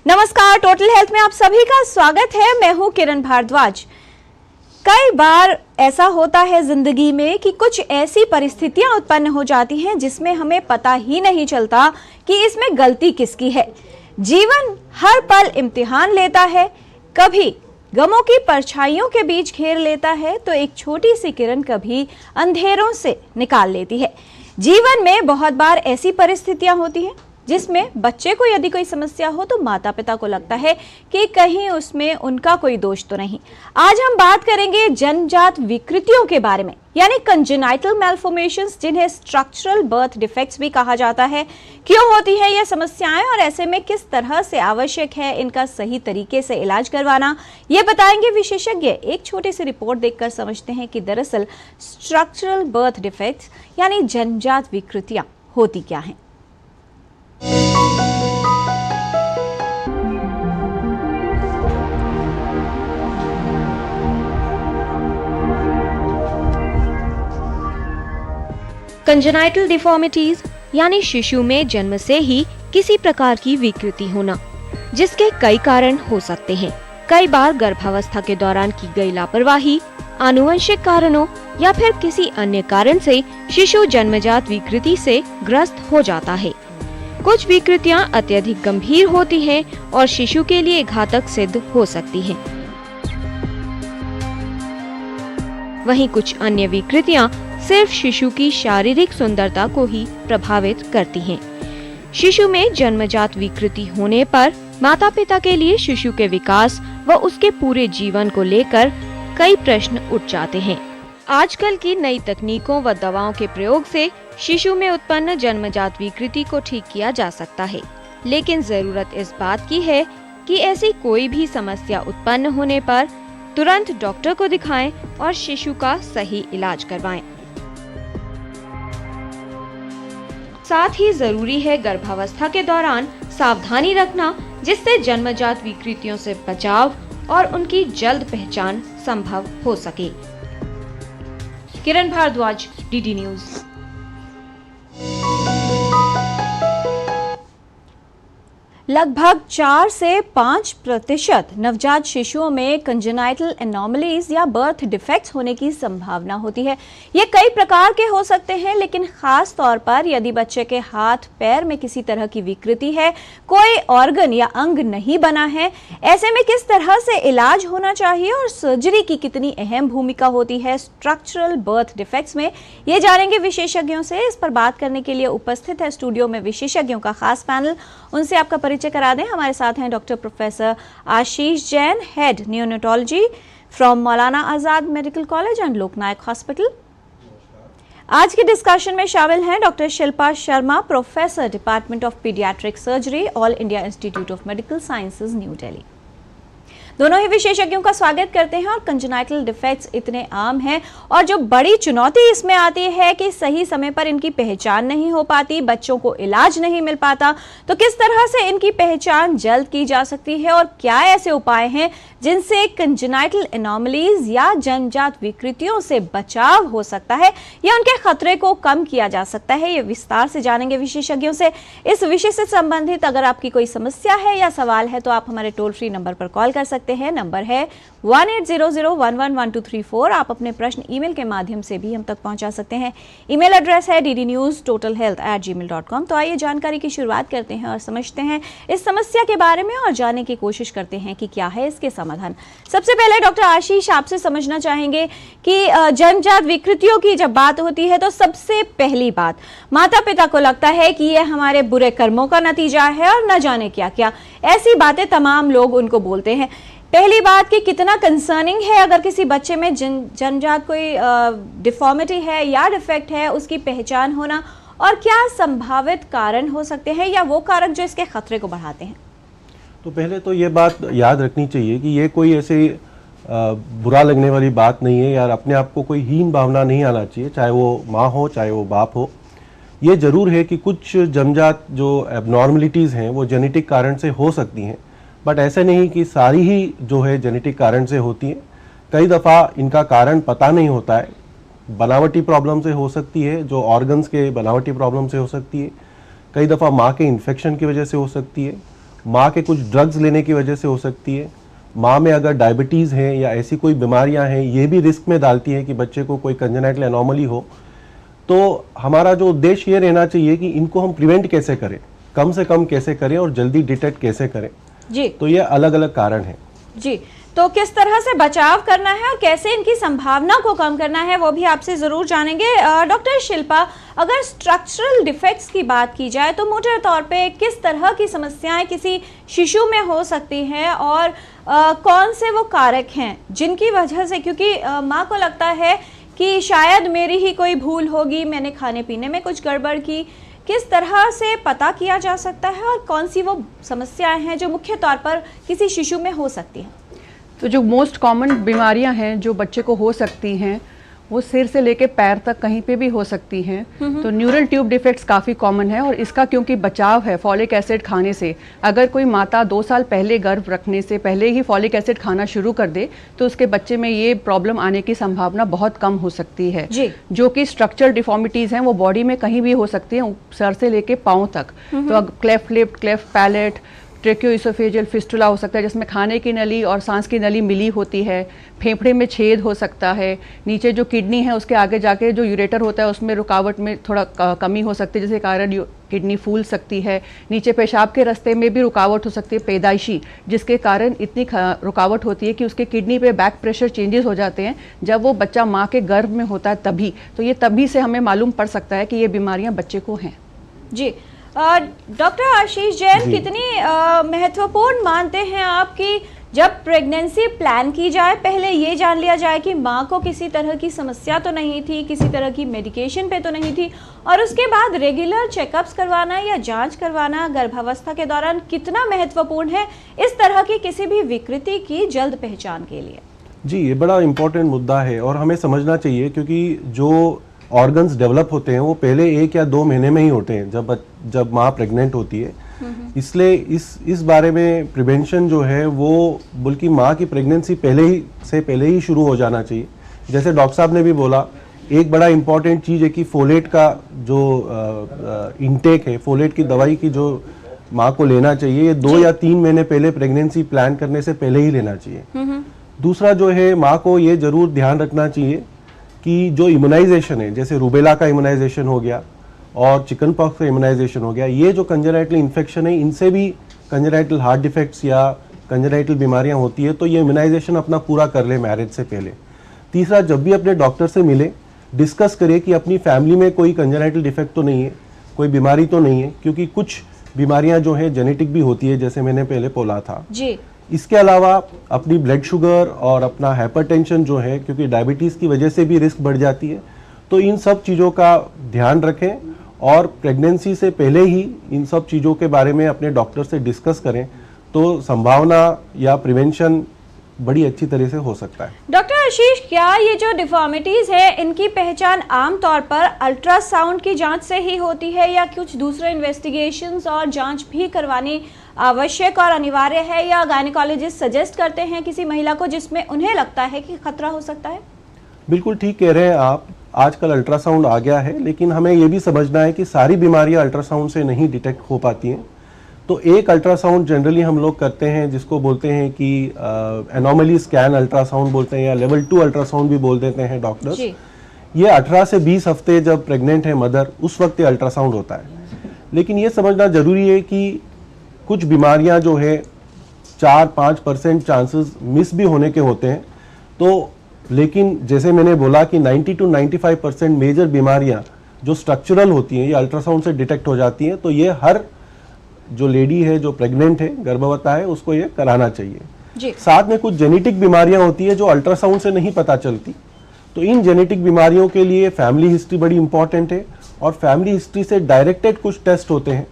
नमस्कार, total health में आप सभी का स्वागत है। मैं हूं किरण भारद्वाज। कई बार ऐसा होता है जिंदगी में कि कुछ ऐसी परिस्थितियां उत्पन्न हो जाती हैं जिसमें हमें पता ही नहीं चलता कि इसमें गलती किसकी है। जीवन हर पल इम्तिहान लेता है, कभी गमों की परछाइयों के बीच घेर लेता है तो एक छोटी सी किरण कभी अंधेरों से निकाल लेती है। जीवन में बहुत बार ऐसी परिस्थितियां होती हैं जिसमें बच्चे को यदि कोई समस्या हो तो माता पिता को लगता है कि कहीं उसमें उनका कोई दोष तो नहीं। आज हम बात करेंगे जन्मजात विकृतियों के बारे में, यानी कंजेनाइटल मैलफॉर्मेशंस, जिन्हें स्ट्रक्चरल बर्थ डिफेक्ट्स भी कहा जाता है। क्यों होती है ये समस्याएं और ऐसे में किस तरह से आवश्यक है इनका सही तरीके से इलाज करवाना, ये बताएंगे विशेषज्ञ। एक छोटी सी रिपोर्ट देखकर समझते हैं कि दरअसल स्ट्रक्चरल बर्थ डिफेक्ट्स यानी जन्मजात विकृतियां होती क्या हैं। कंजेनाइटल डिफॉर्मिटीज यानी शिशु में जन्म से ही किसी प्रकार की विकृति होना, जिसके कई कारण हो सकते हैं। कई बार गर्भावस्था के दौरान की गई लापरवाही, आनुवंशिक कारणों या फिर किसी अन्य कारण से शिशु जन्मजात विकृति से ग्रस्त हो जाता है। कुछ विकृतियां अत्यधिक गंभीर होती हैं और शिशु के लिए घातक सिद्ध हो सकती हैं। वहीं कुछ अन्य विकृतियां सिर्फ शिशु की शारीरिक सुंदरता को ही प्रभावित करती हैं। शिशु में जन्मजात विकृति होने पर माता पिता के लिए शिशु के विकास व उसके पूरे जीवन को लेकर कई प्रश्न उठ जाते हैं। आजकल की नई तकनीकों व दवाओं के प्रयोग से शिशु में उत्पन्न जन्मजात विकृति को ठीक किया जा सकता है, लेकिन जरूरत इस बात की है कि ऐसी कोई भी समस्या उत्पन्न होने पर तुरंत डॉक्टर को दिखाएं और शिशु का सही इलाज करवाएं। साथ ही जरूरी है गर्भावस्था के दौरान सावधानी रखना, जिससे जन्मजात विकृतियों से बचाव और उनकी जल्द पहचान संभव हो सके। किरण भारद्वाज, डीडी न्यूज। लगभग 4 से 5% नवजात शिशुओं में कंजेनाइटल एनोमलीज या बर्थ डिफेक्ट्स होने की संभावना होती है। ये कई प्रकार के हो सकते हैं, लेकिन खास तौर पर यदि बच्चे के हाथ पैर में किसी तरह की विकृति है, कोई ऑर्गन या अंग नहीं बना है, ऐसे में किस तरह से इलाज होना चाहिए और सर्जरी की कितनी अहम भूमिका होती है स्ट्रक्चरल बर्थ डिफेक्ट्स में, ये जानेंगे विशेषज्ञों से। इस पर बात करने के लिए उपस्थित है स्टूडियो में विशेषज्ञों का खास पैनल। उनसे आपका परिचय करा दें। हमारे साथ हैं doctor professor Ashish Jain, head neonatology from Maulana Azad medical college and Loknayak hospital. आज के डिस्कशन में शामिल हैं doctor Shilpa Sharma, professor department of pediatric surgery, all India institute of medical sciences, new Delhi. दोनों ही विशेषज्ञों का स्वागत करते हैं। और कंजेनाइटल डिफेक्ट्स इतने आम हैं और जो बड़ी चुनौती इसमें आती है कि सही समय पर इनकी पहचान नहीं हो पाती, बच्चों को इलाज नहीं मिल पाता, तो किस तरह से इनकी पहचान जल्द की जा सकती है और क्या ऐसे उपाय हैं जिनसे कंजेनाइटल एनोमलीज या जन्मजात विकृतियों से बचाव हो सकता है या उनके खतरे को कम किया जा सकता है, ये विस्तार से जानेंगे विशेषज्ञों से। इस विषय से संबंधित अगर आपकी कोई समस्या है या सवाल है तो आप हमारे टोल फ्री नंबर पर कॉल कर सकते हैं। नंबर है 1800111234। आप अपने प्रश्न ईमेल के माध्यम से भी हम तक पहुंचा सकते हैं। ईमेल एड्रेस है ddnewstotalhealth@gmail.com। तो आइए जानकारी की शुरुआत करते हैं और समझते हैं इस समस्या के बारे में और जानने की कोशिश करते हैं कि क्या है इसके समाधान। सबसे पहले डॉक्टर आशीष, आपसे समझना चाहेंगे कि जन्मजात विकृतियों की जब बात होती है तो सबसे पहली बात माता पिता को लगता है कि यह हमारे बुरे कर्मों का नतीजा है और न जाने क्या क्या ऐसी बातें तमाम लोग उनको बोलते हैं। पहली बात कि कितना कंसर्निंग है अगर किसी बच्चे में जन्मजात कोई डिफॉर्मिटी है या डिफेक्ट है, उसकी पहचान होना, और क्या संभावित कारण हो सकते हैं या वो कारक जो इसके खतरे को बढ़ाते हैं। तो पहले तो ये बात याद रखनी चाहिए कि ये कोई ऐसे बुरा लगने वाली बात नहीं है यार, अपने आप को कोई हीन भावना नहीं आना चाहिए, चाहे वो माँ हो चाहे वो बाप हो। ये जरूर है कि कुछ जन्मजात जो एबनॉर्मलिटीज़ हैं वो जेनेटिक कारण से हो सकती हैं, बट ऐसे नहीं कि सारी ही जो है जेनेटिक कारण से होती हैं। कई दफ़ा इनका कारण पता नहीं होता है, बनावटी प्रॉब्लम से हो सकती है, जो ऑर्गन्स के बनावटी प्रॉब्लम से हो सकती है, कई दफ़ा माँ के इन्फेक्शन की वजह से हो सकती है, माँ के कुछ ड्रग्स लेने की वजह से हो सकती है, माँ में अगर डायबिटीज़ है या ऐसी कोई बीमारियां हैं, ये भी रिस्क में डालती हैं कि बच्चे को कोई कंजेनाइटल एनोमली हो। तो हमारा जो उद्देश्य ये रहना चाहिए कि इनको हम प्रिवेंट कैसे करें, कम से कम कैसे करें और जल्दी डिटेक्ट कैसे करें। जी, तो ये अलग अलग कारण हैं। जी, तो किस तरह से बचाव करना है और कैसे इनकी संभावना को कम करना है वो भी आपसे ज़रूर जानेंगे। डॉक्टर शिल्पा, अगर स्ट्रक्चरल डिफेक्ट्स की बात की जाए तो मोटे तौर पे किस तरह की समस्याएं किसी शिशु में हो सकती हैं और कौन से वो कारक हैं जिनकी वजह से, क्योंकि माँ को लगता है कि शायद मेरी ही कोई भूल होगी, मैंने खाने पीने में कुछ गड़बड़ की, किस तरह से पता किया जा सकता है और कौन सी वो समस्याएं हैं जो मुख्य तौर पर किसी शिशु में हो सकती हैं? तो जो मोस्ट कॉमन बीमारियां हैं जो बच्चे को हो सकती हैं वो सिर से लेके पैर तक कहीं पे भी हो सकती हैं। तो न्यूरल ट्यूब डिफेक्ट्स काफ़ी कॉमन है और इसका क्योंकि बचाव है फॉलिक एसिड खाने से, अगर कोई माता 2 साल पहले गर्भ रखने से पहले ही फॉलिक एसिड खाना शुरू कर दे तो उसके बच्चे में ये प्रॉब्लम आने की संभावना बहुत कम हो सकती है। जो कि स्ट्रक्चरल डिफॉर्मिटीज़ हैं वो बॉडी में कहीं भी हो सकती हैं, सर से लेके पाँव तक। तो cleft lip, cleft palate, tracheoesophageal fistula हो सकता है जिसमें खाने की नली और सांस की नली मिली होती है, फेफड़े में छेद हो सकता है, नीचे जो किडनी है उसके आगे जाके जो यूरेटर होता है उसमें रुकावट में थोड़ा कमी हो सकती है जिसके कारण किडनी फूल सकती है, नीचे पेशाब के रास्ते में भी रुकावट हो सकती है पैदाइशी, जिसके कारण इतनी रुकावट होती है कि उसके किडनी पे बैक प्रेशर चेंजेस हो जाते हैं जब वो बच्चा माँ के गर्भ में होता है तभी। तो ये तभी से हमें मालूम पड़ सकता है कि ये बीमारियाँ बच्चे को हैं। जी, डॉक्टर आशीष जैन, कितनी महत्वपूर्ण मानते हैं आप कि जब प्रेगनेंसी प्लान की जाए पहले ये जान लिया जाए कि माँ को किसी तरह की समस्या तो नहीं थी, किसी तरह की मेडिकेशन पे तो नहीं थी, और उसके बाद रेगुलर चेकअप्स करवाना या जांच करवाना गर्भावस्था के दौरान कितना महत्वपूर्ण है इस तरह की किसी भी विकृति की जल्द पहचान के लिए? जी, ये बड़ा इम्पोर्टेंट मुद्दा है और हमें समझना चाहिए क्योंकि जो ऑर्गन्स डेवलप होते हैं वो पहले 1 या 2 महीने में ही होते हैं जब माँ प्रेग्नेंट होती है। इसलिए इस बारे में प्रिवेंशन जो है वो बल्कि माँ की प्रेगनेंसी पहले ही शुरू हो जाना चाहिए। जैसे डॉक्टर साहब ने भी बोला, एक बड़ा इम्पॉर्टेंट चीज़ है कि फोलेट का जो इनटेक है, फोलेट की दवाई की जो माँ को लेना चाहिए, ये 2 या 3 महीने पहले प्रेगनेंसी प्लान करने से पहले ही लेना चाहिए। दूसरा जो है, माँ को ये जरूर ध्यान रखना चाहिए कि जो इम्यूनाइजेशन है, जैसे रूबेला का इम्यूनाइजेशन हो गया और चिकन पॉक्स का इम्यूनाइजेशन हो गया, ये जो कंजेनाइटल इन्फेक्शन है इनसे भी कंजेनाइटल हार्ट डिफेक्ट्स या कंजेनाइटल बीमारियां होती है, तो ये इम्यूनाइजेशन अपना पूरा कर ले मैरिज से पहले। तीसरा, जब भी अपने डॉक्टर से मिले डिस्कस करिए कि अपनी फैमिली में कोई कंजेनाइटल डिफेक्ट तो नहीं है, कोई बीमारी तो नहीं है, क्योंकि कुछ बीमारियां जो है जेनेटिक भी होती है जैसे मैंने पहले बोला था जी। इसके अलावा अपनी ब्लड शुगर और अपना हाइपरटेंशन जो है, क्योंकि डायबिटीज़ की वजह से भी रिस्क बढ़ जाती है, तो इन सब चीज़ों का ध्यान रखें और प्रेगनेंसी से पहले ही इन सब चीज़ों के बारे में अपने डॉक्टर से डिस्कस करें तो संभावना या प्रिवेंशन बड़ी अच्छी तरह से हो सकता है। डॉक्टर आशीष, क्या ये जो डिफॉर्मिटीज है इनकी पहचान आमतौर पर अल्ट्रासाउंड की जांच से ही होती है या कुछ दूसरे इन्वेस्टिगेशंस और जांच भी करवानी आवश्यक और अनिवार्य है, या गायनेकोलॉजिस्ट सजेस्ट करते हैं किसी महिला को जिसमें उन्हें लगता है कि खतरा हो सकता है? बिल्कुल ठीक कह रहे हैं आप, आजकल अल्ट्रासाउंड आ गया है, लेकिन हमें ये भी समझना है कि सारी बीमारियां अल्ट्रासाउंड से नहीं डिटेक्ट हो पाती हैं। तो एक अल्ट्रासाउंड जनरली हम लोग करते हैं जिसको बोलते हैं कि एनोमली स्कैन अल्ट्रासाउंड बोलते हैं या लेवल 2 अल्ट्रासाउंड भी बोल देते हैं डॉक्टर्स। ये 18 से 20 हफ्ते जब प्रेग्नेंट है मदर, उस वक्त ये अल्ट्रासाउंड होता है। लेकिन ये समझना जरूरी है कि कुछ बीमारियां जो है 4-5% चांसेस मिस भी होने के होते हैं, तो लेकिन जैसे मैंने बोला कि 90 to 95% मेजर बीमारियां जो स्ट्रक्चरल होती हैं ये अल्ट्रासाउंड से डिटेक्ट हो जाती हैं। तो ये हर जो लेडी है जो प्रेग्नेंट है, गर्भवती है, उसको ये कराना चाहिए जी। साथ में कुछ जेनेटिक बीमारियां होती है जो अल्ट्रासाउंड से नहीं पता चलती, तो इन जेनेटिक बीमारियों के लिए फैमिली हिस्ट्री बड़ी इंपॉर्टेंट है और फैमिली हिस्ट्री से डायरेक्टेड कुछ टेस्ट होते हैं,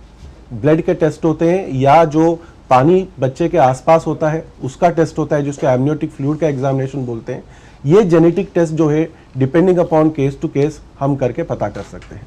ब्लड के टेस्ट होते हैं या जो पानी बच्चे के आसपास होता है उसका टेस्ट होता है जिसको एमनियोटिक फ्लूइड का एग्जामिनेशन बोलते हैं। ये जेनेटिक टेस्ट जो है depending upon case to case हम करके पता कर सकते हैं।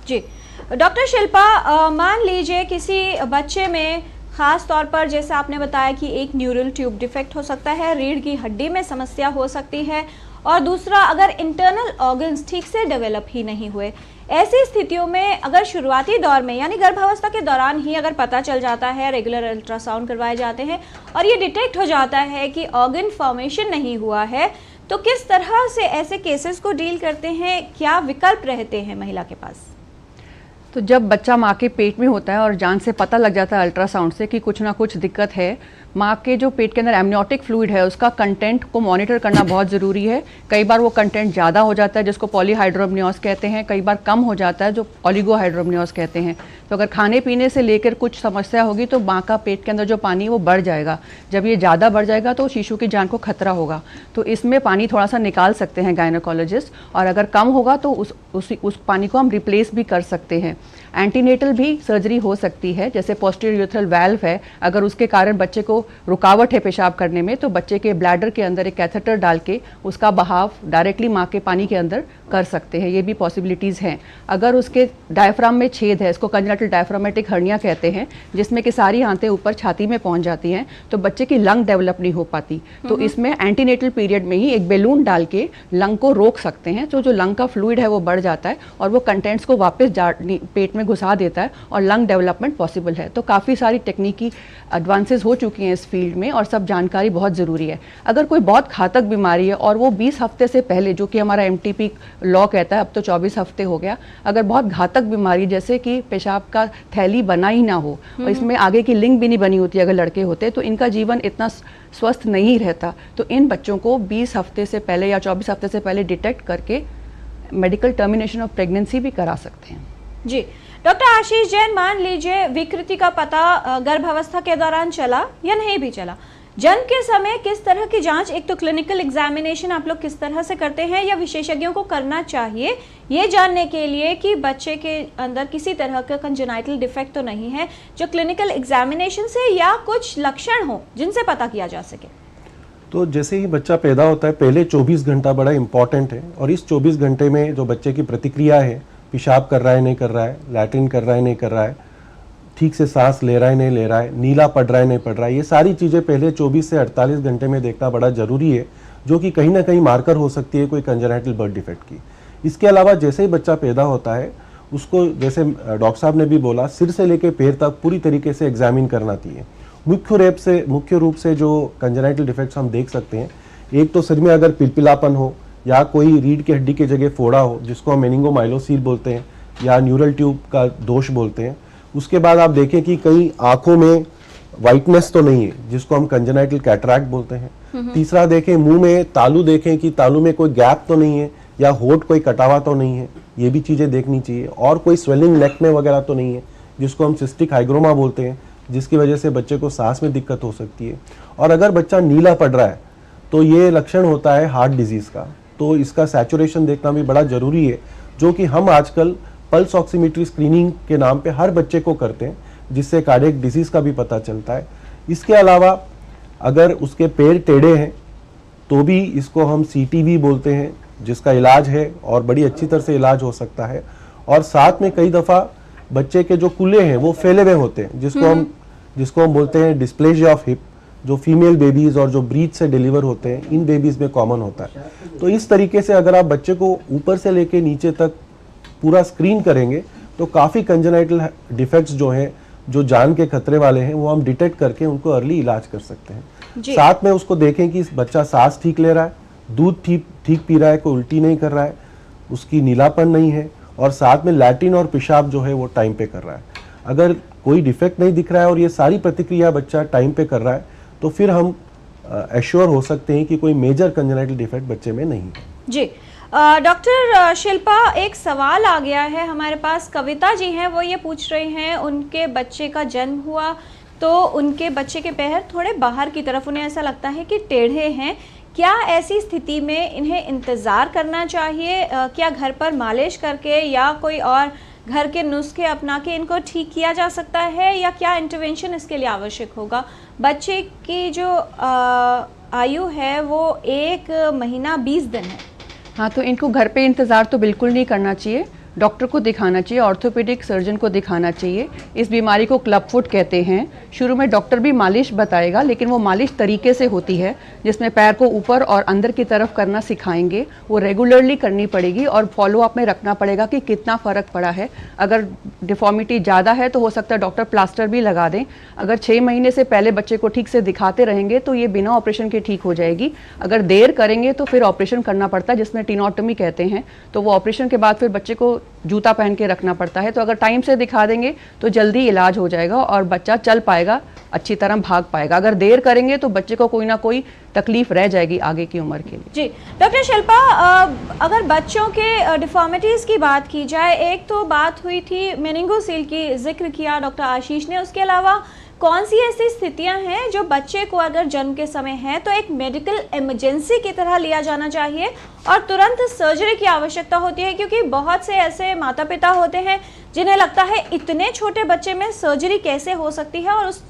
जी डॉक्टर शिल्पा, मान लीजिए किसी बच्चे में खास तौर पर जैसे आपने बताया कि एक न्यूरल ट्यूब डिफेक्ट हो सकता है, रीढ़ की हड्डी में समस्या हो सकती है और दूसरा अगर इंटरनल ऑर्गन्स ठीक से डेवलप ही नहीं हुए। ऐसी स्थितियों में अगर शुरुआती दौर में यानी गर्भावस्था के दौरान ही अगर पता चल जाता है, रेगुलर अल्ट्रासाउंड करवाए जाते हैं और ये डिटेक्ट हो जाता है कि ऑर्गन फॉर्मेशन नहीं हुआ है, तो किस तरह से ऐसे केसेस को डील करते हैं, क्या विकल्प रहते हैं महिला के पास? तो जब बच्चा माँ के पेट में होता है और जान से पता लग जाता है अल्ट्रासाउंड से कि कुछ ना कुछ दिक्कत है, माँ के जो पेट के अंदर एमनियोटिक फ्लूइड है उसका कंटेंट को मॉनिटर करना बहुत ज़रूरी है। कई बार वो कंटेंट ज़्यादा हो जाता है जिसको पॉलीहाइड्रोमनियोस कहते हैं, कई बार कम हो जाता है जो ओलिगोहाइड्रोमनियोस कहते हैं। तो अगर खाने पीने से लेकर कुछ समस्या होगी तो माँ का पेट के अंदर जो पानी वो बढ़ जाएगा। जब ये ज़्यादा बढ़ जाएगा तो शिशु की जान को खतरा होगा। तो इसमें पानी थोड़ा सा निकाल सकते हैं गायनोकोलॉजिस्ट, और अगर कम होगा तो उस पानी को हम रिप्लेस भी कर सकते हैं। एंटीनेटल भी सर्जरी हो सकती है, जैसे पोस्टीरियर यूरेथ्रल वाल्व है, अगर उसके कारण बच्चे को रुकावट है पेशाब करने में तो बच्चे के ब्लैडर के अंदर एक कैथेटर डाल के उसका बहाव डायरेक्टली माँ के पानी के अंदर कर सकते हैं। ये भी पॉसिबिलिटीज़ हैं। अगर उसके डायफ्राम में छेद है, इसको कंजेनिटल डायफ्रामेटिक हर्निया कहते हैं, जिसमें कि सारी आंतें ऊपर छाती में पहुंच जाती हैं, तो बच्चे की लंग डेवलप नहीं हो पाती। तो इसमें एंटीनेटल पीरियड में ही एक बैलून डाल के लंग को रोक सकते हैं। तो जो लंग का फ्लूइड है वो बढ़ जाता है और वो कंटेंट्स को वापस पेट में घुसा देता है और लंग डेवलपमेंट पॉसिबल है। तो काफ़ी सारी टेक्निकी एडवांसेस हो चुकी हैं इस फील्ड में और सब जानकारी बहुत ज़रूरी है। अगर कोई बहुत घातक बीमारी है और वो 20 हफ्ते से पहले, जो कि हमारा MTP लॉ कहता है, अब तो 24 हफ्ते हो गया, अगर बहुत घातक बीमारी जैसे कि पेशाब का थैली बना ही ना हो और इसमें आगे की लिंक भी नहीं बनी होती अगर लड़के होते, तो इनका जीवन इतना स्वस्थ नहीं रहता। तो इन बच्चों को 20 हफ्ते से पहले या 24 हफ्ते से पहले डिटेक्ट करके मेडिकल टर्मिनेशन ऑफ प्रेगनेंसी भी करा सकते हैं। जी डॉक्टर आशीष जैन, मान लीजिए विकृति का पता गर्भावस्था के दौरान चला या नहीं भी चला, जन्म के समय किस तरह की जांच, एक तो क्लिनिकल एग्जामिनेशन आप लोग किस तरह से करते हैं या विशेषज्ञों को करना चाहिए ये जानने के लिए कि बच्चे के अंदर किसी तरह का कंजेनाइटल डिफेक्ट तो नहीं है, जो क्लिनिकल एग्जामिनेशन से या कुछ लक्षण हो जिनसे पता किया जा सके? तो जैसे ही बच्चा पैदा होता है पहले 24 घंटा बड़ा इंपॉर्टेंट है, और इस 24 घंटे में जो बच्चे की प्रतिक्रिया है, पेशाब कर रहा है नहीं कर रहा है, लैट्रिन कर रहा है नहीं कर रहा है, ठीक से सांस ले रहा है नहीं ले रहा है, नीला पड़ रहा है नहीं पड़ रहा है, ये सारी चीज़ें पहले 24 से 48 घंटे में देखना बड़ा ज़रूरी है, जो कि कहीं ना कहीं मार्कर हो सकती है कोई कंजेनाइटल बर्थ डिफेक्ट की। इसके अलावा जैसे ही बच्चा पैदा होता है उसको, जैसे डॉक्टर साहब ने भी बोला, सिर से लेकर पैर तक पूरी तरीके से एग्जामिन करना चाहिए। मुख्य रूप से जो कंजेनाइटल डिफेक्ट्स हम देख सकते हैं, एक तो सिर में अगर पिलपिलापन हो या कोई रीढ़ की हड्डी की जगह फोड़ा हो जिसको हम मेनिंगोमाइलोसील बोलते हैं या न्यूरल ट्यूब का दोष बोलते हैं। उसके बाद आप देखें कि कहीं आंखों में वाइटनेस तो नहीं है जिसको हम कंजेनाइटल कैटरैक्ट बोलते हैं। तीसरा देखें मुंह में तालू, देखें कि तालू में कोई गैप तो नहीं है या होठ कोई कटा हुआ तो नहीं है, ये भी चीज़ें देखनी चाहिए। और कोई स्वेलिंग नेक में वगैरह तो नहीं है जिसको हम सिस्टिक हाइग्रोमा बोलते हैं, जिसकी वजह से बच्चे को सांस में दिक्कत हो सकती है। और अगर बच्चा नीला पड़ रहा है तो ये लक्षण होता है हार्ट डिजीज़ का, तो इसका सैचुरेशन देखना भी बड़ा ज़रूरी है, जो कि हम आजकल पल्स ऑक्सीमीट्री स्क्रीनिंग के नाम पे हर बच्चे को करते हैं, जिससे कार्डियक डिजीज़ का भी पता चलता है। इसके अलावा अगर उसके पैर टेढ़े हैं तो भी इसको हम CTV बोलते हैं, जिसका इलाज है और बड़ी अच्छी तरह से इलाज हो सकता है। और साथ में कई दफ़ा बच्चे के जो कूल्हे हैं वो फैले हुए होते हैं, जिसको हम बोलते हैं डिस्प्लेजिया ऑफ हिप, जो फीमेल बेबीज़ और जो ब्रीच से डिलीवर होते हैं, इन बेबीज़ में कॉमन होता है। तो इस तरीके से अगर आप बच्चे को ऊपर से लेके नीचे तक पूरा स्क्रीन करेंगे तो काफ़ी कंजेनाइटल डिफेक्ट्स जो हैं, जो जान के खतरे वाले हैं, वो हम डिटेक्ट करके उनको अर्ली इलाज कर सकते हैं। साथ में उसको देखें कि बच्चा सांस ठीक ले रहा है, दूध ठीक पी रहा है, कोई उल्टी नहीं कर रहा है, उसकी नीलापन नहीं है, और साथ में लैट्रिन और पेशाब जो है वो टाइम पे कर रहा है। अगर कोई डिफेक्ट नहीं दिख रहा है और ये सारी प्रतिक्रिया बच्चा टाइम पे कर रहा है तो फिर हम एश्योर हो सकते हैं कि कोई मेजर कंजेनाइटल डिफेक्ट बच्चे में नहीं है। जी डॉक्टर शिल्पा, एक सवाल आ गया है हमारे पास। कविता जी हैं, वो ये पूछ रही हैं, उनके बच्चे का जन्म हुआ तो उनके बच्चे के पैर थोड़े बाहर की तरफ, उन्हें ऐसा लगता है कि टेढ़े हैं। क्या ऐसी स्थिति में इन्हें इंतज़ार करना चाहिए? क्या घर पर मालिश करके या कोई और घर के नुस्खे अपना के इनको ठीक किया जा सकता है, या क्या इंटरवेंशन इसके लिए आवश्यक होगा? बच्चे की जो आयु है वो 1 महीना 20 दिन है। हाँ, तो इनको घर पे इंतज़ार तो बिल्कुल नहीं करना चाहिए। डॉक्टर को दिखाना चाहिए, ऑर्थोपेडिक सर्जन को दिखाना चाहिए। इस बीमारी को क्लब फुट कहते हैं। शुरू में डॉक्टर भी मालिश बताएगा, लेकिन वो मालिश तरीके से होती है जिसमें पैर को ऊपर और अंदर की तरफ करना सिखाएंगे। वो रेगुलरली करनी पड़ेगी और फॉलो अप में रखना पड़ेगा कि कितना फ़र्क पड़ा है। अगर डिफॉर्मिटी ज़्यादा है तो हो सकता है डॉक्टर प्लास्टर भी लगा दें। अगर 6 महीने से पहले बच्चे को ठीक से दिखाते रहेंगे तो ये बिना ऑपरेशन के ठीक हो जाएगी। अगर देर करेंगे तो फिर ऑपरेशन करना पड़ता है, जिसमें टीनोटमी कहते हैं। तो वो ऑपरेशन के बाद फिर बच्चे को जूता पहन के रखना पड़ता है। तो अगर टाइम से दिखा देंगे तो जल्दी इलाज हो जाएगा और बच्चा चल पाएगा, अच्छी तरह भाग पाएगा। अगर देर करेंगे तो बच्चे को कोई ना कोई तकलीफ रह जाएगी आगे की उम्र के लिए। जी डॉक्टर शिल्पा, अगर बच्चों के डिफॉर्मिटीज़ की बात की जाए, एक तो बात हुई थी मेनिंगोसील की, जिक्र किया डॉक्टर आशीष ने, उसके अलावा कौन सी ऐसी स्थितियां हैं जो बच्चे को अगर जन्म के समय है तो एक मेडिकल इमरजेंसी की तरह लिया जाना चाहिए और तुरंत सर्जरी की आवश्यकता होती है? क्योंकि बहुत से ऐसे माता पिता होते हैं जिन्हें लगता है इतने छोटे बच्चे में सर्जरी कैसे हो सकती है, और उस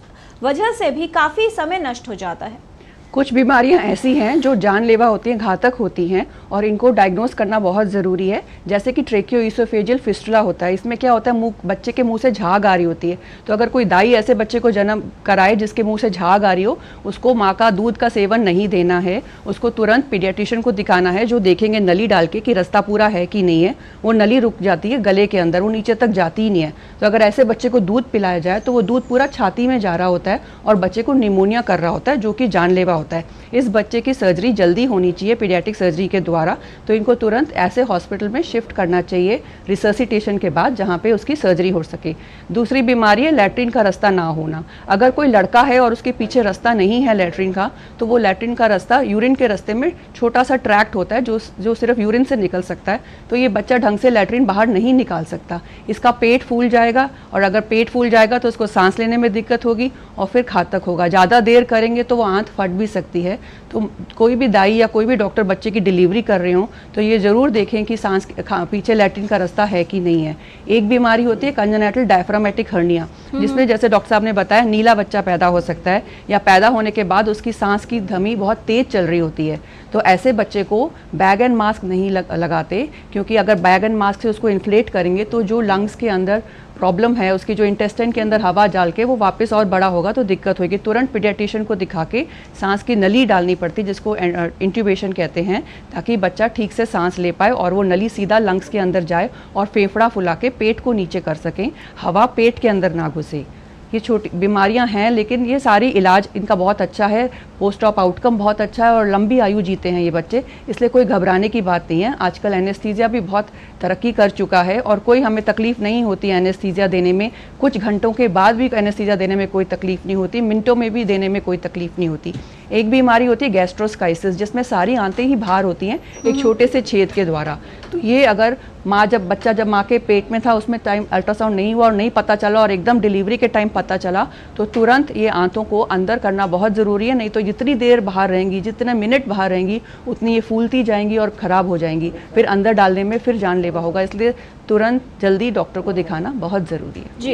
वजह से भी काफ़ी समय नष्ट हो जाता है। कुछ बीमारियां ऐसी हैं जो जानलेवा होती हैं, घातक होती हैं, और इनको डायग्नोस करना बहुत ज़रूरी है। जैसे कि ट्रेकियोइसोफेजियल फिस्टुला होता है। इसमें क्या होता है, मुंह, बच्चे के मुंह से झाग आ रही होती है। तो अगर कोई दाई ऐसे बच्चे को जन्म कराए जिसके मुंह से झाग आ रही हो, उसको माँ का दूध का सेवन नहीं देना है। उसको तुरंत पीडियाट्रिशियन को दिखाना है, जो देखेंगे नली डाल के कि रास्ता पूरा है कि नहीं है। वो नली रुक जाती है गले के अंदर, वो नीचे तक जाती ही नहीं है। तो अगर ऐसे बच्चे को दूध पिलाया जाए तो वो दूध पूरा छाती में जा रहा होता है और बच्चे को निमोनिया कर रहा होता है, जो कि जानलेवा होता है। इस बच्चे की सर्जरी जल्दी होनी चाहिए पीडियाट्रिक सर्जरी के द्वारा। तो इनको तुरंत ऐसे हॉस्पिटल में शिफ्ट करना चाहिए रिसर्सिटेशन के बाद, जहाँ पे उसकी सर्जरी हो सके। दूसरी बीमारी है लैट्रिन का रास्ता ना होना। अगर कोई लड़का है और उसके पीछे रास्ता नहीं है लैट्रिन का, तो वो लैट्रिन का रास्ता यूरिन के रास्ते में छोटा सा ट्रैक्ट होता है जो सिर्फ यूरिन से निकल सकता है। तो ये बच्चा ढंग से लैट्रिन बाहर नहीं निकाल सकता। इसका पेट फूल जाएगा, और अगर पेट फूल जाएगा तो उसको सांस लेने में दिक्कत होगी और फिर घातक होगा। ज़्यादा देर करेंगे तो वो आंत फट भी सकती है। तो कोई भी दाई या कोई भी डॉक्टर बच्चे की डिलीवरी कर रहे हो तो ये ज़रूर देखें कि सांस पीछे लैट्रिन का रास्ता है कि नहीं है। एक बीमारी होती है कंजेनिटल डायफ्रामेटिक हर्निया, जिसमें जैसे डॉक्टर साहब ने बताया नीला बच्चा पैदा हो सकता है, या पैदा होने के बाद उसकी सांस की धमी बहुत तेज़ चल रही होती है। तो ऐसे बच्चे को बैग एंड मास्क नहीं लगाते, क्योंकि अगर बैग एंड मास्क से उसको इन्फ्लेट करेंगे तो जो लंग्स के अंदर प्रॉब्लम है, उसकी जो इंटेस्टाइन के अंदर हवा डाल के वो वापस और बड़ा होगा तो दिक्कत होगी। तुरंत पीडियाट्रिशियन को दिखा के सांस की नली डालनी पड़ती, जिसको इंट्यूबेशन कहते हैं, ताकि बच्चा ठीक से सांस ले पाए और वो नली सीधा लंग्स के अंदर जाए और फेफड़ा फुला के पेट को नीचे कर सकें, हवा पेट के अंदर ना घुसे। ये छोटी बीमारियां हैं, लेकिन ये सारी इलाज इनका बहुत अच्छा है, पोस्ट ऑप आउटकम बहुत अच्छा है और लंबी आयु जीते हैं ये बच्चे, इसलिए कोई घबराने की बात नहीं है। आजकल एनेस्थीसिया भी बहुत तरक्की कर चुका है और कोई हमें तकलीफ नहीं होती है एनेस्थीसिया देने में। कुछ घंटों के बाद भी एनेस्थीसिया देने में कोई तकलीफ नहीं होती, मिनटों में भी देने में कोई तकलीफ नहीं होती। एक बीमारी होती है गैस्ट्रोस्काइसिस, जिसमें सारी आंतें ही बाहर होती हैं एक छोटे से छेद के द्वारा। तो ये अगर जब माँ के पेट में था उसमें टाइम अल्ट्रासाउंड नहीं हुआ और नहीं पता चला और एकदम डिलीवरी के टाइम पता चला, तो तुरंत ये आंतों को अंदर करना बहुत ज़रूरी है। नहीं तो जितनी देर बाहर रहेंगी, जितने मिनट बाहर रहेंगी, उतनी ये फूलती जाएंगी और ख़राब हो जाएंगी, फिर अंदर डालने में फिर जानलेवा होगा। इसलिए तुरंत जल्दी डॉक्टर को दिखाना बहुत ज़रूरी है। जी,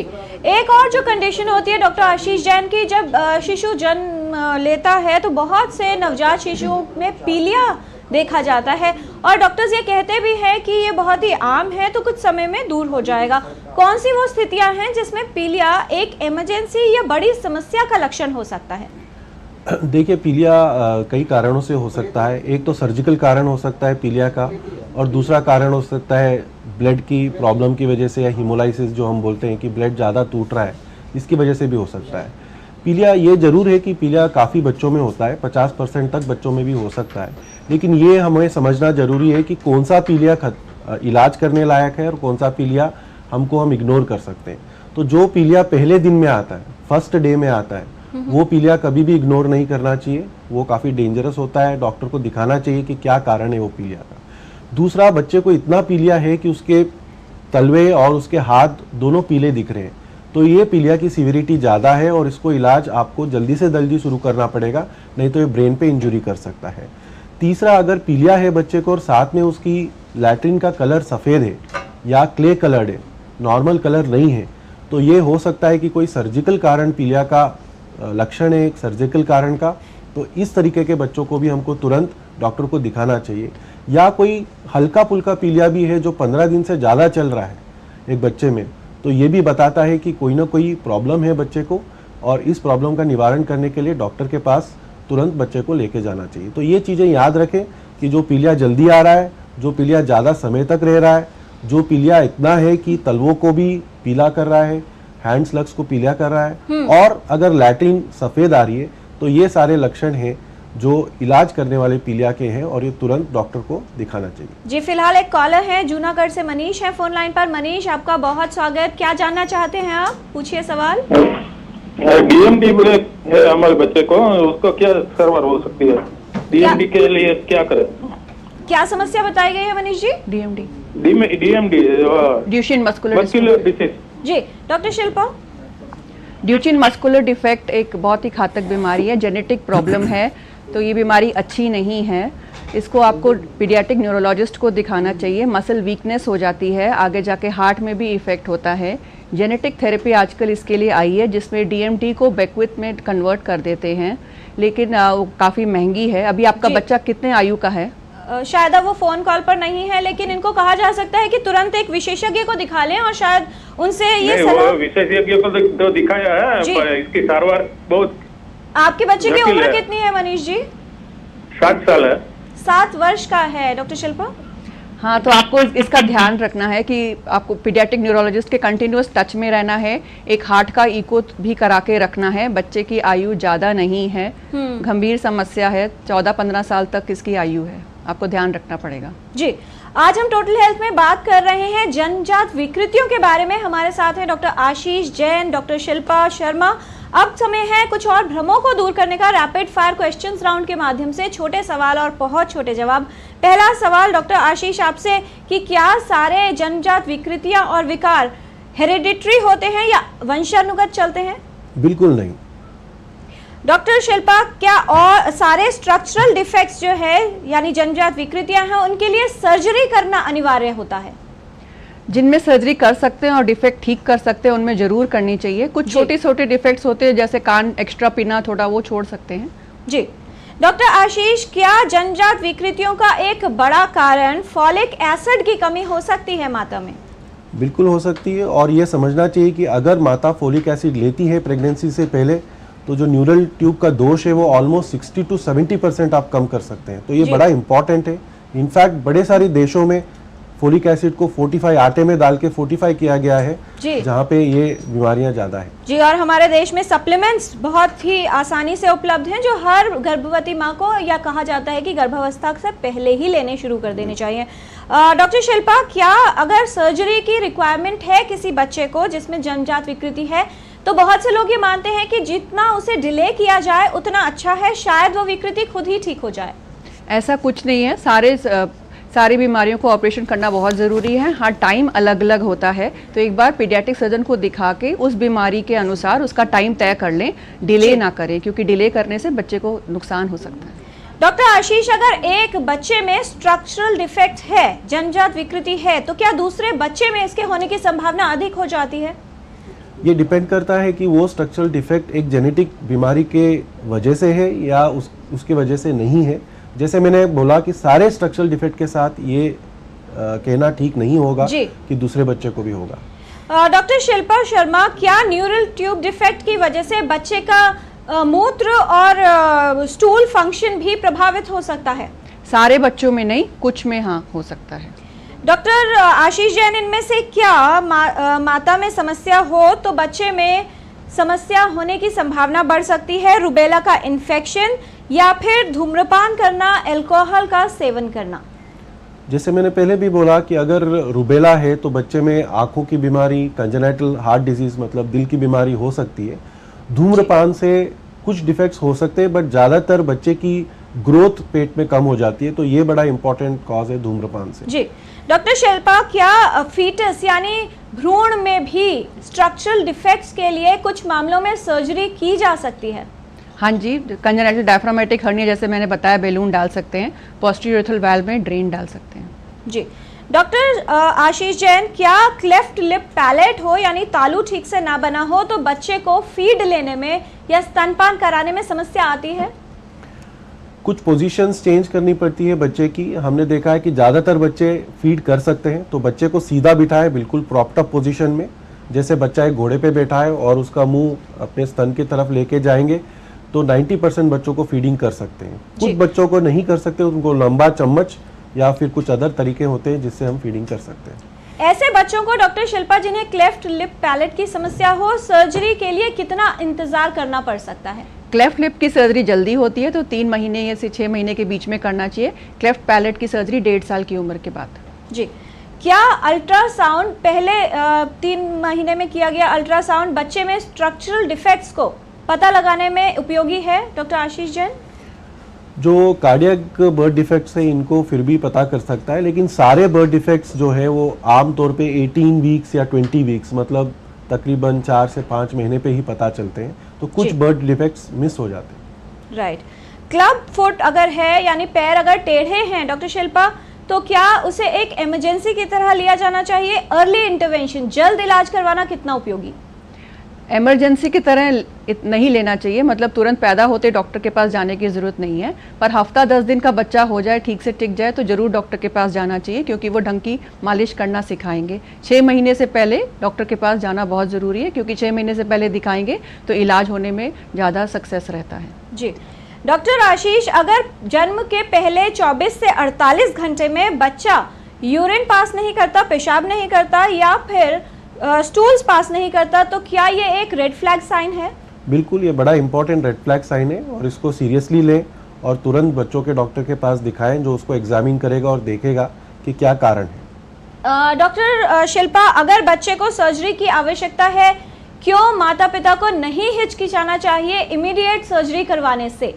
एक और जो कंडीशन होती है डॉक्टर आशीष जैन की, जब शिशु जन्म लेता है तो बहुत से नवजात शिशुओं में पीलिया देखा जाता है और डॉक्टर्स ये कहते भी हैं कि ये बहुत ही आम है, तो कुछ समय में दूर हो जाएगा। कौन सी वो स्थितियां हैं जिसमें पीलिया एक इमरजेंसी या बड़ी समस्या का लक्षण हो सकता है? देखिए, पीलिया कई कारणों से हो सकता है। एक तो सर्जिकल कारण हो सकता है पीलिया का, और दूसरा कारण हो सकता है ब्लड की प्रॉब्लम की वजह से, या हीमोलाइसिस जो हम बोलते हैं कि ब्लड ज़्यादा टूट रहा है, इसकी वजह से भी हो सकता है। पीलिया, ये ज़रूर है कि पीलिया काफ़ी बच्चों में होता है, 50% तक बच्चों में भी हो सकता है, लेकिन ये हमें समझना ज़रूरी है कि कौन सा पीलिया इलाज करने लायक है और कौन सा पीलिया हम इग्नोर कर सकते हैं। तो जो पीलिया पहले दिन में आता है, फर्स्ट डे में आता है, वो पीलिया कभी भी इग्नोर नहीं करना चाहिए, वो काफ़ी डेंजरस होता है। डॉक्टर को दिखाना चाहिए कि क्या कारण है वो पीलिया का। दूसरा, बच्चे को इतना पीलिया है कि उसके तलवे और उसके हाथ दोनों पीले दिख रहे हैं, तो ये पीलिया की सीवियरिटी ज़्यादा है और इसको इलाज आपको जल्दी से जल्दी शुरू करना पड़ेगा, नहीं तो ये ब्रेन पे इंजरी कर सकता है। तीसरा, अगर पीलिया है बच्चे को और साथ में उसकी लैट्रिन का कलर सफ़ेद है या क्ले कलर्ड है, नॉर्मल कलर नहीं है, तो ये हो सकता है कि कोई सर्जिकल कारण पीलिया का लक्षण है, एक सर्जिकल कारण का, तो इस तरीके के बच्चों को भी हमको तुरंत डॉक्टर को दिखाना चाहिए। या कोई हल्का फुल्का पीलिया भी है जो 15 दिन से ज़्यादा चल रहा है एक बच्चे में, तो ये भी बताता है कि कोई ना कोई प्रॉब्लम है बच्चे को, और इस प्रॉब्लम का निवारण करने के लिए डॉक्टर के पास तुरंत बच्चे को लेके जाना चाहिए। तो ये चीज़ें याद रखें कि जो पीलिया जल्दी आ रहा है, जो पीलिया ज़्यादा समय तक रह रहा है, जो पीलिया इतना है कि तलवों को भी पीला कर रहा है, हैंड स्लग्स को पीला कर रहा है, और अगर लैट्रिन सफ़ेद आ रही है, तो ये सारे लक्षण हैं जो इलाज करने वाले पीलिया के हैं और ये तुरंत डॉक्टर को दिखाना चाहिए। जी, फिलहाल एक कॉलर है जूनागढ़ से, मनीष है फोन लाइन पर। मनीष, आपका बहुत स्वागत। क्या जानना चाहते हैं आप? पूछिए सवाल। डीएमडी है हमारे बच्चे को, उसको क्या सर्वर हो सकती है? डीएमडी के लिए क्या करें? क्या समस्या बताई गई है Manish ji? DMD Duchenne muscular disease. जी, doctor Shilpa. Duchenne muscular defect एक बहुत ही घातक बीमारी है, जेनेटिक प्रॉब्लम है, तो ये बीमारी अच्छी नहीं है। इसको आपको पीडियाट्रिक न्यूरोलॉजिस्ट को दिखाना चाहिए। मसल वीकनेस हो जाती है, आगे जाके हार्ट में भी इफेक्ट होता है। जेनेटिक थेरेपी आजकल इसके लिए आई है जिसमें डीएमटी को बेक्विथ में कन्वर्ट कर देते हैं, लेकिन वो काफ़ी महंगी है। अभी आपका बच्चा कितने आयु का है? शायद अब वो फोन कॉल पर नहीं है, लेकिन इनको कहा जा सकता है कि तुरंत एक विशेषज्ञ को दिखा लें और शायद उनसे ये सलाह। विशेषज्ञ को तो दिखाया है, इसकी सारवार बहुत। आपके बच्चे की उम्र कितनी है मनीष जी? 7 साल है। 7 वर्ष का है डॉक्टर शिल्पा। हाँ, तो आपको इसका ध्यान रखना है कि आपको पीडियाट्रिक न्यूरोलॉजिस्ट के कंटिन्यूअस टच में रहना है। एक हार्ट का इको भी करा के रखना है। बच्चे की आयु ज़्यादा नहीं है, गंभीर समस्या है, 14-15 साल तक इसकी आयु है, आपको ध्यान रखना पड़ेगा। जी, आज हम टोटल हेल्थ में बात कर रहे हैं जन्मजात विकृतियों के बारे में। हमारे साथ हैं डॉक्टर आशीष जैन, डॉक्टर शिल्पा शर्मा। अब समय है कुछ और भ्रमों को दूर करने का। रैपिड फायर क्वेश्चंस राउंड के माध्यम से छोटे सवाल और बहुत छोटे जवाब। पहला सवाल डॉक्टर आशीष आपसे कि क्या सारे जन्मजात विकृतियां और विकार हेरिडिटरी होते हैं या वंशानुगत चलते हैं? बिल्कुल नहीं। डॉक्टर शिल्पा, क्या और सारे स्ट्रक्चरल डिफेक्ट्स जो है यानी जन्मजात विकृतियां हैं उनके लिए सर्जरी करना अनिवार्य होता है? जिनमें सर्जरी कर सकते हैं और डिफेक्ट ठीक कर सकते हैं उनमें जरूर करनी चाहिए। कुछ छोटे छोटे डिफेक्ट्स होते हैं जैसे कान एक्स्ट्रा पीना, थोड़ा वो छोड़ सकते हैं। जी, डॉक्टर आशीष, क्या जन्मजात विकृतियों का एक बड़ा कारण फॉलिक एसिड की कमी हो सकती है माता में? बिल्कुल हो सकती है, और ये समझना चाहिए कि अगर माता फोलिक एसिड लेती है प्रेगनेंसी से पहले, तो जो न्यूरल ट्यूब का दोष है वो ऑलमोस्ट 60 to 70% आप कम कर सकते हैं। तो ये बड़ा इंपॉर्टेंट है। इनफैक्ट बड़े सारे देशों में फोलिक एसिड को फोर्टिफाई, आटे में डाल के फोर्टिफाई किया गया है, जहाँ पे ये बीमारियां ज्यादा है। जी, और हमारे देश में सप्लीमेंट्स बहुत ही आसानी से उपलब्ध हैं जो हर गर्भवती माँ को, या कहा जाता है कि गर्भावस्था से पहले ही लेने शुरू कर देने चाहिए। डॉक्टर शिल्पा, क्या अगर सर्जरी की रिक्वायरमेंट है किसी बच्चे को जिसमें जन्मजात विकृति है, तो बहुत से लोग ये मानते हैं कि जितना उसे डिले किया जाए उतना अच्छा है, शायद वो विकृति खुद ही ठीक हो जाए। ऐसा कुछ नहीं है। सारी बीमारियों को ऑपरेशन करना बहुत ज़रूरी है। हाँ, टाइम अलग अलग होता है, तो एक बार पीडियाट्रिक सर्जन को दिखा के उस बीमारी के अनुसार उसका टाइम तय कर लें, डिले ना करें, क्योंकि डिले करने से बच्चे को नुकसान हो सकता है। डॉक्टर आशीष, अगर एक बच्चे में स्ट्रक्चरल डिफेक्ट है, जन्मजात विकृति है, तो क्या दूसरे बच्चे में इसके होने की संभावना अधिक हो जाती है? ये डिपेंड करता है कि वो स्ट्रक्चरल डिफेक्ट एक जेनेटिक बीमारी के वजह से है या उसके वजह से नहीं है। जैसे मैंने बोला कि सारे स्ट्रक्चरल डिफेक्ट के साथ ये कहना ठीक नहीं होगा कि दूसरे बच्चे को भी होगा। डॉक्टर शिल्पा शर्मा, क्या न्यूरल ट्यूब डिफेक्ट की वजह से बच्चे का मूत्र और स्टूल फंक्शन भी प्रभावित हो सकता है? सारे बच्चों में नहीं, कुछ में हाँ हो सकता है। डॉक्टर आशीष जैन, इनमें से क्या माता में समस्या हो तो बच्चे में समस्या होने की संभावना बढ़ सकती है? रुबेला का इन्फेक्शन या फिर धूम्रपान करना, अल्कोहल का सेवन करना? जैसे मैंने पहले भी बोला कि अगर रुबेला है तो बच्चे में आंखों की बीमारी, कंजेनाइटल हार्ट डिजीज मतलब दिल की बीमारी हो सकती है। धूम्रपान से कुछ डिफेक्ट्स हो सकते हैं, बट ज़्यादातर बच्चे की ग्रोथ पेट में कम हो जाती है, तो ये बड़ा इंपॉर्टेंट कॉज है धूम्रपान से। जी, डॉक्टर शिल्पा, क्या फीटस यानी भ्रूण में भी स्ट्रक्चरल डिफेक्ट्स के लिए कुछ मामलों में सर्जरी की जा सकती है? हाँ जी, कंजेनाइटल डायफ्रामेटिक हर्निया जैसे मैंने बताया, बैलून डाल सकते हैं, पोस्टीरियर वाल्व में ड्रेन डाल सकते हैं। जी, डॉक्टर आशीष जैन, क्या क्लेफ्ट लिप पैलेट हो यानी तालू ठीक से ना बना हो तो बच्चे को फीड लेने में या स्तनपान कराने में समस्या आती है? कुछ पोजीशंस चेंज करनी पड़ती है बच्चे की। हमने देखा है कि ज़्यादातर बच्चे फीड कर सकते हैं, तो बच्चे को सीधा बिठाएं बिल्कुल प्रॉप्ड अप पोजीशन में, जैसे बच्चा एक घोड़े पे बैठा है और उसका मुंह अपने स्तन की तरफ लेके जाएंगे तो 90% बच्चों को फीडिंग कर सकते हैं। कुछ बच्चों को नहीं कर सकते, उनको लंबा चम्मच या फिर कुछ अदर तरीके होते हैं जिससे हम फीडिंग कर सकते हैं। ऐसे बच्चों को डॉक्टर शिल्पा, जिन्हें क्लेफ्ट लिप पैलेट की समस्या हो, सर्जरी के लिए कितना इंतजार करना पड़ सकता है? क्लेफ्ट लिप की सर्जरी जल्दी होती है तो 3 महीने या से 6 महीने के बीच में करना चाहिए। क्लेफ्ट पैलेट की सर्जरी 1.5 साल की उम्र के बाद। जी, क्या अल्ट्रासाउंड पहले 3 महीने में किया गया अल्ट्रासाउंड बच्चे में स्ट्रक्चरल डिफेक्ट्स को पता लगाने में उपयोगी है? डॉक्टर आशीष जैन, जो कार्डियक बर्थ डिफेक्ट्स है इनको फिर भी पता कर सकता है, लेकिन सारे बर्थ डिफेक्ट्स जो है वो आमतौर पे 18 वीक्स या 20 वीक्स मतलब तकरीबन 4 से 5 महीने पे ही पता चलते हैं, तो कुछ बर्थ डिफेक्ट्स मिस हो जाते हैं। राइट। क्लब फुट अगर है, यानी पैर अगर टेढ़े हैं डॉक्टर शिल्पा, तो क्या उसे एक इमरजेंसी की तरह लिया जाना चाहिए? अर्ली इंटरवेंशन, जल्द इलाज करवाना कितना उपयोगी? इमरजेंसी की तरह नहीं लेना चाहिए, मतलब तुरंत पैदा होते डॉक्टर के पास जाने की ज़रूरत नहीं है, पर हफ्ता 10 दिन का बच्चा हो जाए, ठीक से टिक जाए तो ज़रूर डॉक्टर के पास जाना चाहिए, क्योंकि वो ढंग की मालिश करना सिखाएंगे। 6 महीने से पहले डॉक्टर के पास जाना बहुत ज़रूरी है, क्योंकि 6 महीने से पहले दिखाएंगे तो इलाज होने में ज़्यादा सक्सेस रहता है। जी डॉक्टर आशीष, अगर जन्म के पहले 24 से 48 घंटे में बच्चा यूरिन पास नहीं करता, पेशाब नहीं करता या फिर स्टूल्स पास नहीं करता, तो क्या ये एक रेड फ्लैग साइन है? बिल्कुल, ये बड़ा इंपॉर्टेंट रेड फ्लैग साइन है और इसको सीरियसली लें और तुरंत बच्चों के डॉक्टर के पास दिखाएं, जो उसको एग्जामिन करेगा और देखेगा कि क्या कारण है। डॉक्टर शिल्पा, अगर बच्चे को सर्जरी की आवश्यकता है, क्यों माता पिता को नहीं हिचकिचाना चाहिए इमीडिएट सर्जरी करवाने से?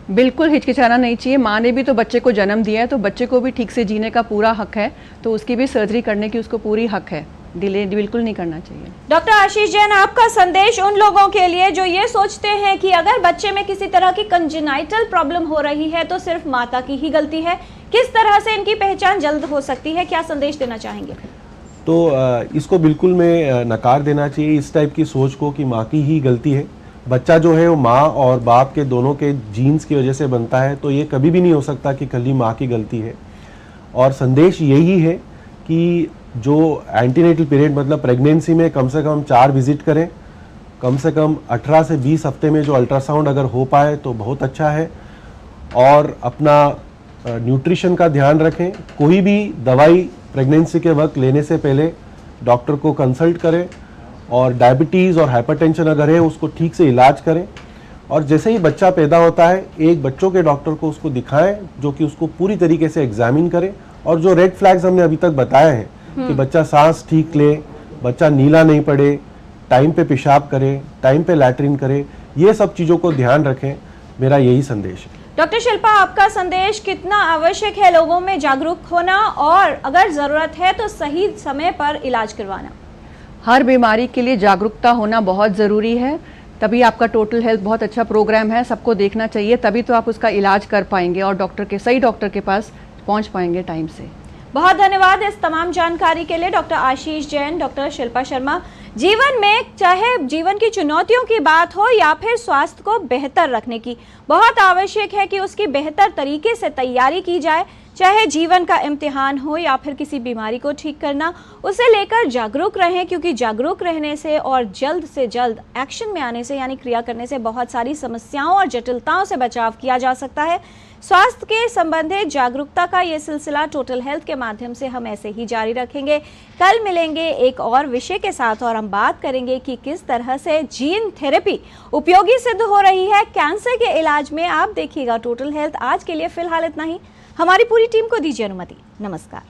बिल्कुल हिचकिचाना नहीं चाहिए। माँ ने भी तो बच्चे को जन्म दिया है, तो बच्चे को भी ठीक से जीने का पूरा हक है, तो उसकी भी सर्जरी करने की उसको पूरी हक है। डिले बिल्कुल नहीं करना चाहिए। डॉक्टर आशीष जैन, आपका संदेश उन लोगों के लिए जो ये सोचते हैं कि अगर बच्चे में किसी तरह की कंजेनाइटल प्रॉब्लम हो रही है तो सिर्फ माता की ही गलती है, किस तरह से इनकी पहचान जल्द हो सकती है, क्या संदेश देना चाहेंगे? तो इसको बिल्कुल में नकार देना चाहिए, इस टाइप की सोच को कि माँ की ही गलती है। बच्चा जो है वो माँ और बाप के दोनों के जीन्स की वजह से बनता है, तो ये कभी भी नहीं हो सकता कि कल ही माँ की गलती है। और संदेश यही है कि जो एंटीनेटल पीरियड मतलब प्रेगनेंसी में कम से कम 4 विजिट करें, कम से कम 18 से 20 हफ्ते में जो अल्ट्रासाउंड अगर हो पाए तो बहुत अच्छा है, और अपना न्यूट्रिशन का ध्यान रखें। कोई भी दवाई प्रेगनेंसी के वक्त लेने से पहले डॉक्टर को कंसल्ट करें, और डायबिटीज़ और हाइपरटेंशन अगर है उसको ठीक से इलाज करें, और जैसे ही बच्चा पैदा होता है एक बच्चों के डॉक्टर को उसको दिखाएं जो कि उसको पूरी तरीके से एग्जामिन करें। और जो रेड फ्लैग्स हमने अभी तक बताए हैं कि बच्चा सांस ठीक ले, बच्चा नीला नहीं पड़े, टाइम पे पेशाब करे, टाइम पे लैट्रिन करे, ये सब चीज़ों को ध्यान रखें, मेरा यही संदेश है। डॉक्टर शिल्पा, आपका संदेश कितना आवश्यक है लोगों में जागरूक होना और अगर ज़रूरत है तो सही समय पर इलाज करवाना? हर बीमारी के लिए जागरूकता होना बहुत ज़रूरी है, तभी आपका टोटल हेल्थ बहुत अच्छा प्रोग्राम है, सबको देखना चाहिए, तभी तो आप उसका इलाज कर पाएंगे और सही डॉक्टर के पास पहुंच पाएंगे टाइम से। बहुत धन्यवाद इस तमाम जानकारी के लिए डॉक्टर आशीष जैन, डॉक्टर शिल्पा शर्मा। जीवन में चाहे जीवन की चुनौतियों की बात हो या फिर स्वास्थ्य को बेहतर रखने की, बहुत आवश्यक है कि उसकी बेहतर तरीके से तैयारी की जाए। चाहे जीवन का इम्तिहान हो या फिर किसी बीमारी को ठीक करना, उसे लेकर जागरूक रहें, क्योंकि जागरूक रहने से और जल्द से जल्द एक्शन में आने से यानी क्रिया करने से बहुत सारी समस्याओं और जटिलताओं से बचाव किया जा सकता है। स्वास्थ्य के संबंधित जागरूकता का ये सिलसिला टोटल हेल्थ के माध्यम से हम ऐसे ही जारी रखेंगे। कल मिलेंगे एक और विषय के साथ और हम बात करेंगे कि किस तरह से जीन थेरेपी उपयोगी सिद्ध हो रही है कैंसर के इलाज में। आप देखिएगा टोटल हेल्थ। आज के लिए फिलहाल इतना ही। हमारी पूरी टीम को दीजिए अनुमति। नमस्कार।